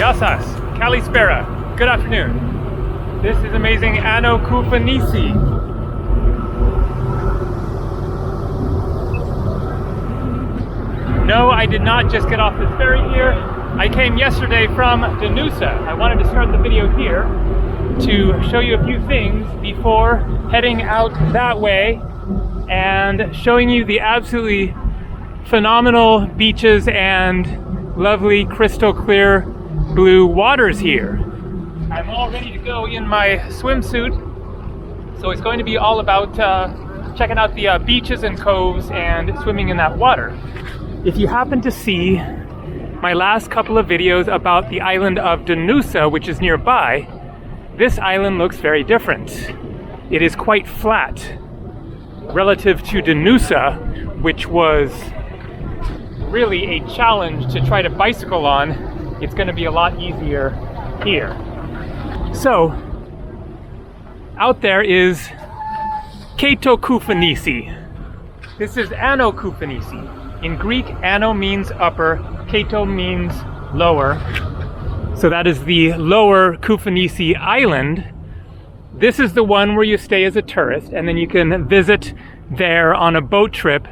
Yassas, Kalispera, good afternoon. This is amazing Ano Koufonisi. No, I did not just get off this ferry here. I came yesterday from Danusa. I wanted to start the video here to show you a few things before heading out that way and showing you the absolutely phenomenal beaches and lovely crystal clear blue waters here. I'm all ready to go in my swimsuit, so it's going to be all about checking out the beaches and coves and swimming in that water. If you happen to see my last couple of videos about the island of Danusa, which is nearby, this island looks very different. It is quite flat relative to Danusa, which was really a challenge to try to bicycle on. It's going to be a lot easier here. So, out there is Ano Koufonisi. This is Ano Koufonisi. In Greek, Ano means upper, Kato means lower. So that is the lower Koufonisi island. This is the one where you stay as a tourist, and then you can visit there on a boat trip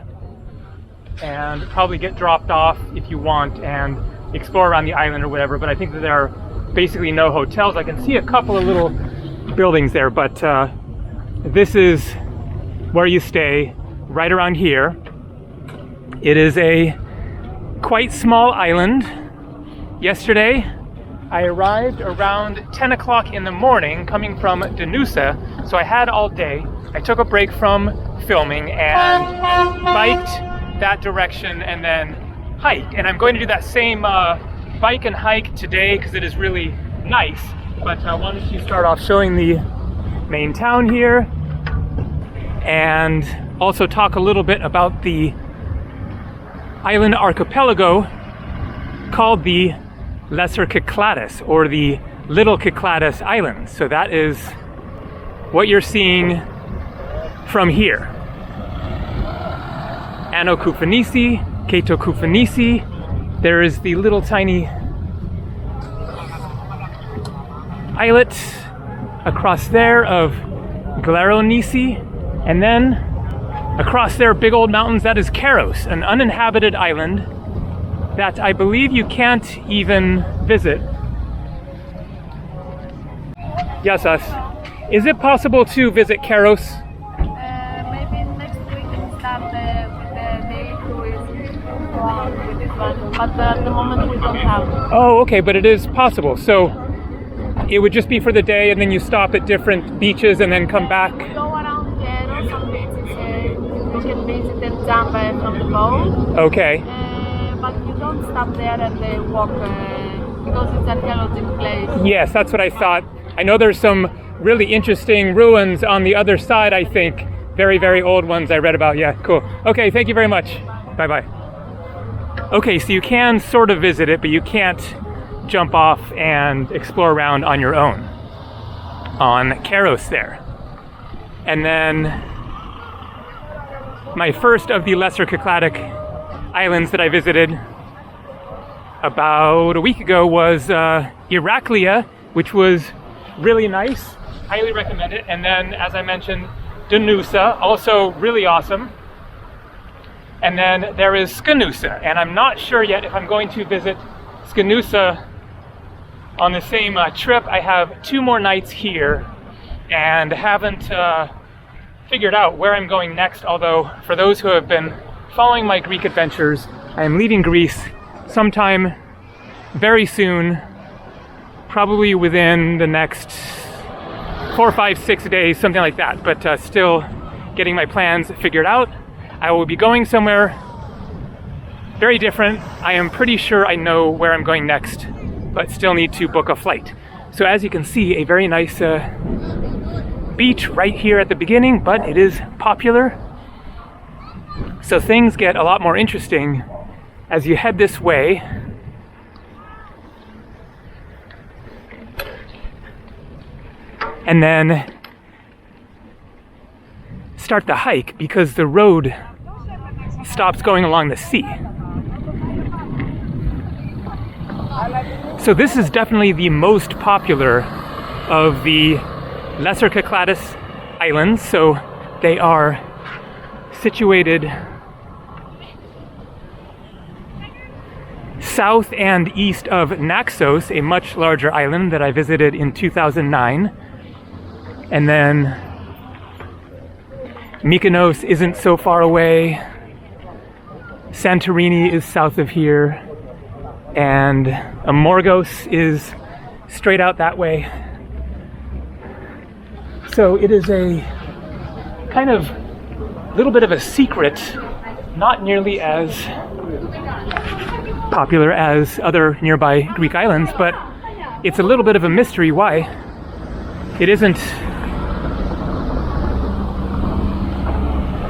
and probably get dropped off if you want and explore around the island or whatever. But I think that there are basically no hotels. I can see a couple of little buildings there, but this is where you stay, right around here. It is a quite small island. Yesterday, I arrived around 10 o'clock in the morning coming from Danusa, so I had all day. I took a break from filming and biked that direction and then hiked. And I'm going to do that same bike and hike today because it is really nice. But I wanted to start off showing the main town here and also talk a little bit about the island archipelago called the Lesser Cyclades, or the Little Cyclades Islands. So that is what you're seeing from here. Ano Koufonisi, Ano Koufonisi. There is the little tiny islet across there of Gabriel, and then across there, big old mountains, that is Coves, an uninhabited island that I believe you can't even visit. Yassas, is it possible to visit Coves? Maybe next week we start with the day cruise with this one, but at the moment we don't have. Oh, okay, but it is possible. So it would just be for the day and then you stop at different beaches and then come back? We go around there, some beaches you can visit and jump from the boat. Okay. But you don't stop there and walk because it's an archaeological place. Yes, that's what I thought. I know there's some really interesting ruins on the other side, I think. Very, very old ones I read about. Yeah, cool. Okay, thank you very much. Bye-bye. Okay, so you can sort of visit it, but you can't jump off and explore around on your own on Coves there. And then my first of the Lesser Cycladic islands that I visited about a week ago was Iraklia, which was really nice. Highly recommend it. And then, as I mentioned, Danusa, also really awesome. And then there is Skanusa, and I'm not sure yet if I'm going to visit Skanusa on the same trip. I have 2 more nights here and haven't figured out where I'm going next, although for those who have been following my Greek adventures, I am leaving Greece sometime very soon, probably within the next 4, 5, 6 days, something like that, but still getting my plans figured out. I will be going somewhere very different. I am pretty sure I know where I'm going next, but still need to book a flight. So as you can see, a very nice beach right here at the beginning, but it is popular. So things get a lot more interesting as you head this way. And then start the hike because the road stops going along the sea. So this is definitely the most popular of the Lesser Cyclades islands. So they are situated south and east of Naxos, a much larger island that I visited in 2009. And then Mykonos isn't so far away. Santorini is south of here. And Amorgos is straight out that way. So it is a kind of little bit of a secret, not nearly as popular as other nearby Greek islands, but it's a little bit of a mystery why it isn't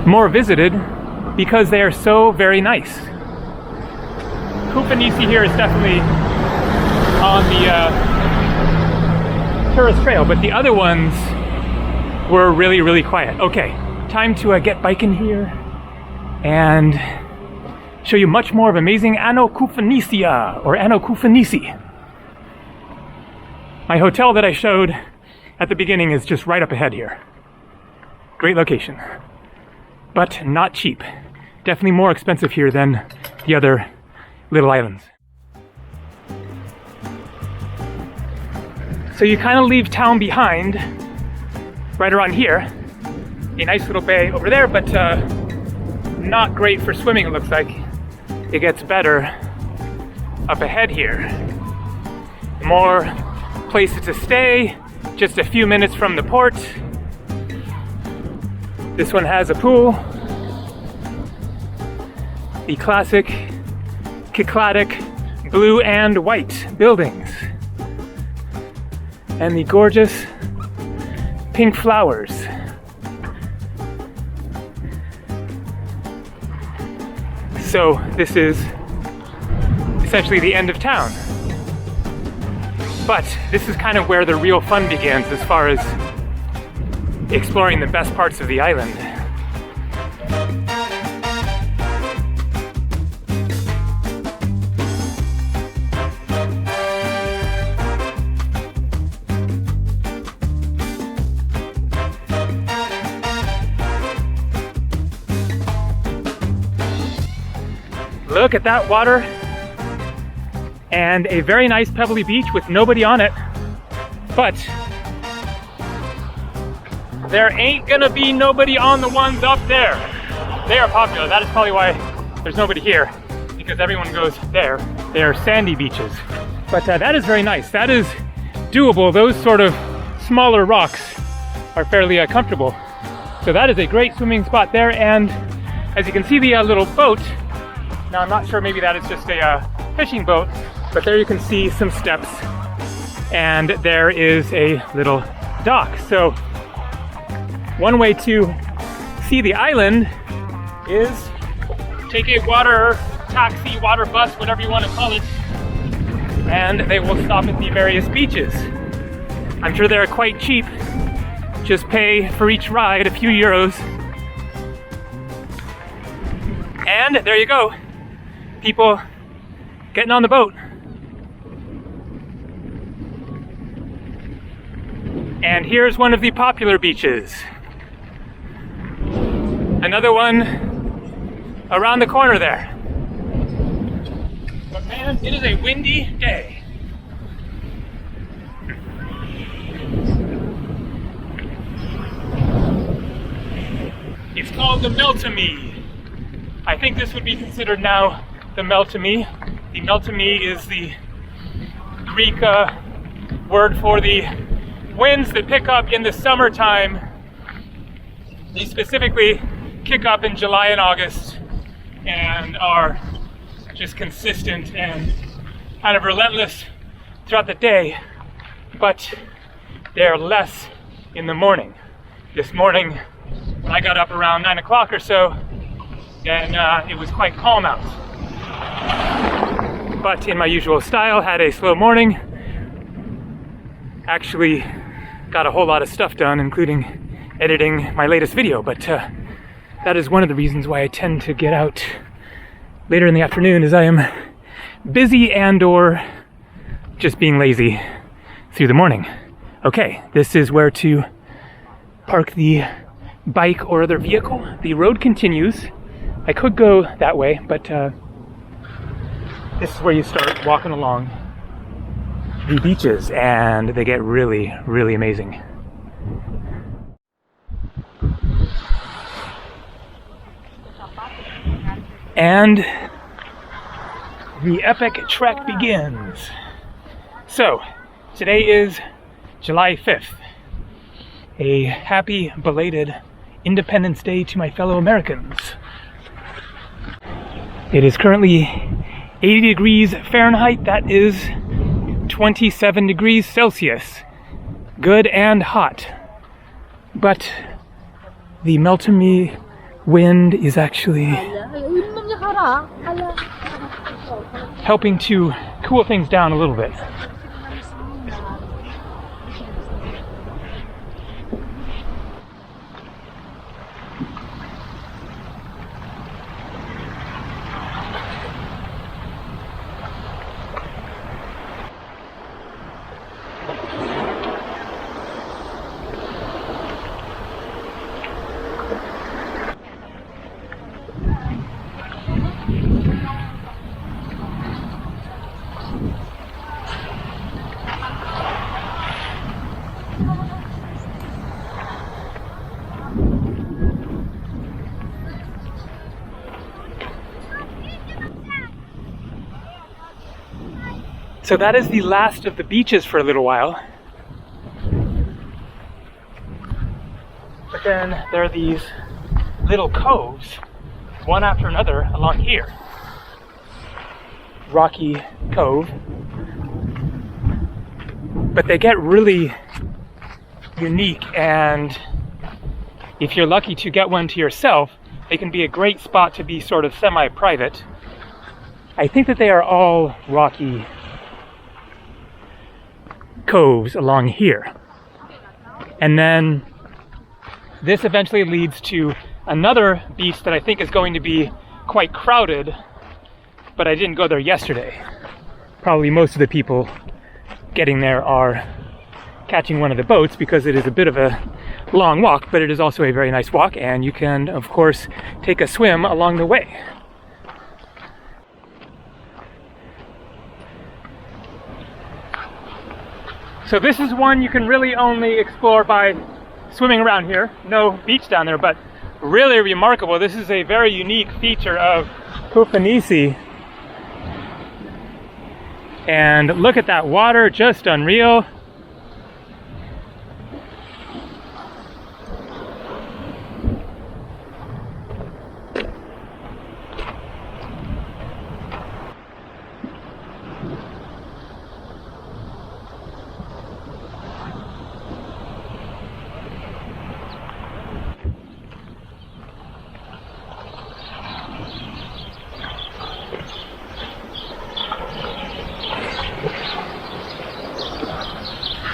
more visited, because they are so very nice. Koufonisi here is definitely on the tourist trail, but the other ones were really, really quiet. Okay, time to get biking here and show you much more of amazing Ano Koufonisi, or Ano Koufonisi. My hotel that I showed at the beginning is just right up ahead here. Great location, but not cheap. Definitely more expensive here than the other little islands. So you kind of leave town behind right around here. A nice little bay over there, but not great for swimming, it looks like. It gets better up ahead here. More places to stay, just a few minutes from the port. This one has a pool. The classic Cycladic blue and white buildings. And the gorgeous pink flowers. So this is essentially the end of town. But this is kind of where the real fun begins as far as exploring the best parts of the island. Look at that water, and a very nice pebbly beach with nobody on it, but there ain't gonna be nobody on the ones up there. They are popular. That is probably why there's nobody here, because everyone goes there. They are sandy beaches, but that is very nice. That is doable. Those sort of smaller rocks are fairly comfortable. So that is a great swimming spot there, and as you can see, the little boat. Now I'm not sure, maybe that is just a fishing boat, but there you can see some steps, and there is a little dock. So one way to see the island is take a water taxi, water bus, whatever you want to call it, and they will stop at the various beaches. I'm sure they're quite cheap. Just pay for each ride a few euros. And there you go. People getting on the boat. And here's one of the popular beaches. Another one around the corner there. But man, it is a windy day. It's called the Meltemi. I think this would be considered now the Meltemi. The Meltemi is the Greek word for the winds that pick up in the summertime. They specifically kick up in July and August and are just consistent and kind of relentless throughout the day, but they're less in the morning. This morning, when I got up around 9 o'clock or so, and it was quite calm out. But in my usual style, had a slow morning. Actually got a whole lot of stuff done, including editing my latest video, but that is one of the reasons why I tend to get out later in the afternoon, is I am busy and or just being lazy through the morning. Okay, this is where to park the bike or other vehicle. The road continues. I could go that way, but this is where you start walking along the beaches, and they get really, really amazing. And the epic trek begins. So, today is July 5th. A happy belated Independence Day to my fellow Americans. It is currently 80 degrees Fahrenheit, that is 27 degrees Celsius. Good and hot. But the Meltemi wind is actually helping to cool things down a little bit. So that is the last of the beaches for a little while. But then there are these little coves, one after another, along here. Rocky Cove. But they get really unique, and if you're lucky to get one to yourself, they can be a great spot to be sort of semi-private. I think that they are all rocky coves along here. And then this eventually leads to another beach that I think is going to be quite crowded, but I didn't go there yesterday. Probably most of the people getting there are catching one of the boats because it is a bit of a long walk, but it is also a very nice walk, and you can, of course, take a swim along the way. So this is one you can really only explore by swimming around here. No beach down there, but really remarkable. This is a very unique feature of Koufonisi. And look at that water, just unreal.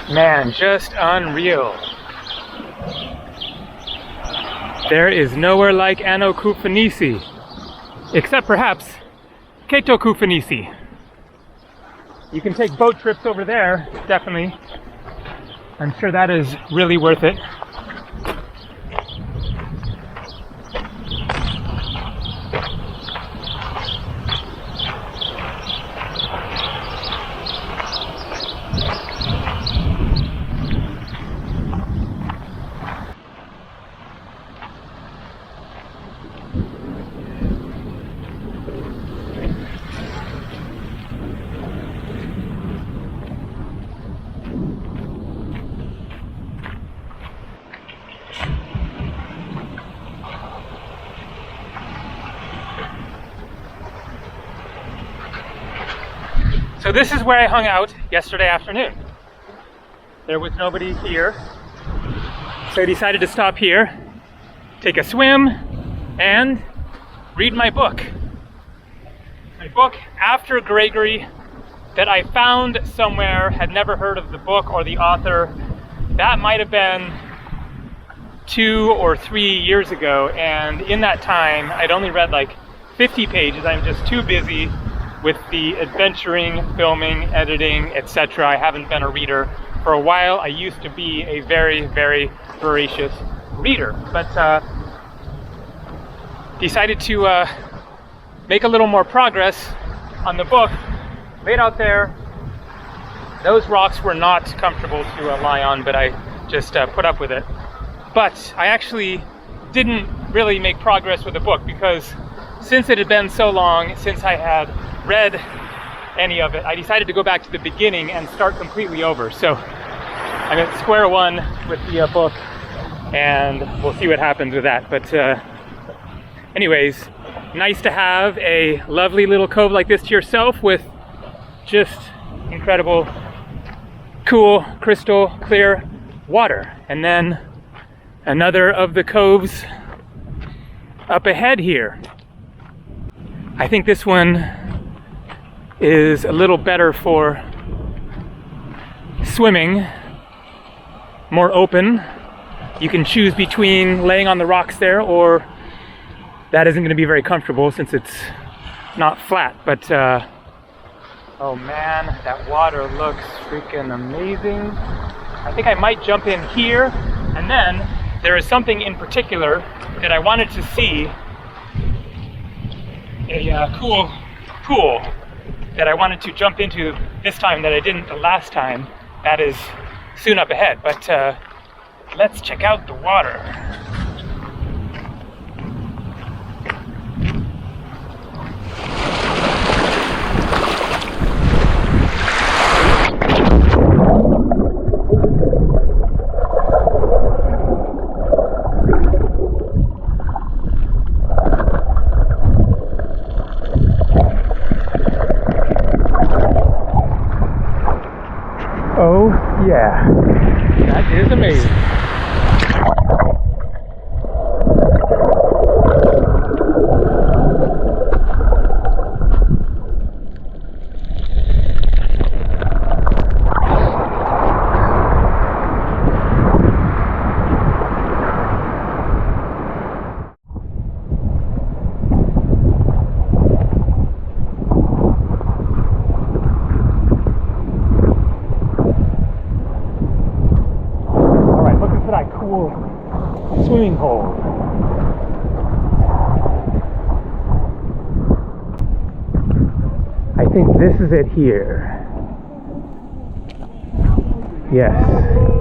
Man, just unreal. There is nowhere like Ano Koufonisi, except perhaps Ano Koufonisi. You can take boat trips over there, definitely. I'm sure that is really worth it. So this is where I hung out yesterday afternoon. There was nobody here, so I decided to stop here, take a swim, and read my book. My book, After Gregory, that I found somewhere, had never heard of the book or the author. That might have been 2 or 3 years ago, and in that time I'd only read like 50 pages. I'm just too busy with the adventuring, filming, editing, etc. I haven't been a reader for a while. I used to be a very, very voracious reader, but decided to make a little more progress on the book. Laid out there, those rocks were not comfortable to lie on, but I just put up with it. But I actually didn't really make progress with the book because since it had been so long since I had read any of it, I decided to go back to the beginning and start completely over. So I'm at square one with the book, and we'll see what happens with that. But anyways, nice to have a lovely little cove like this to yourself with just incredible, cool, crystal clear water. And then another of the coves up ahead here. I think this one is a little better for swimming, more open. You can choose between laying on the rocks there, or that isn't going to be very comfortable since it's not flat. But oh man, that water looks freaking amazing. I think I might jump in here, and then there is something in particular that I wanted to see, a cool pool that I wanted to jump into this time that I didn't the last time. That is soon up ahead, but let's check out the water. Oh yeah, that is amazing. Swimming hole. I think this is it here. Yes.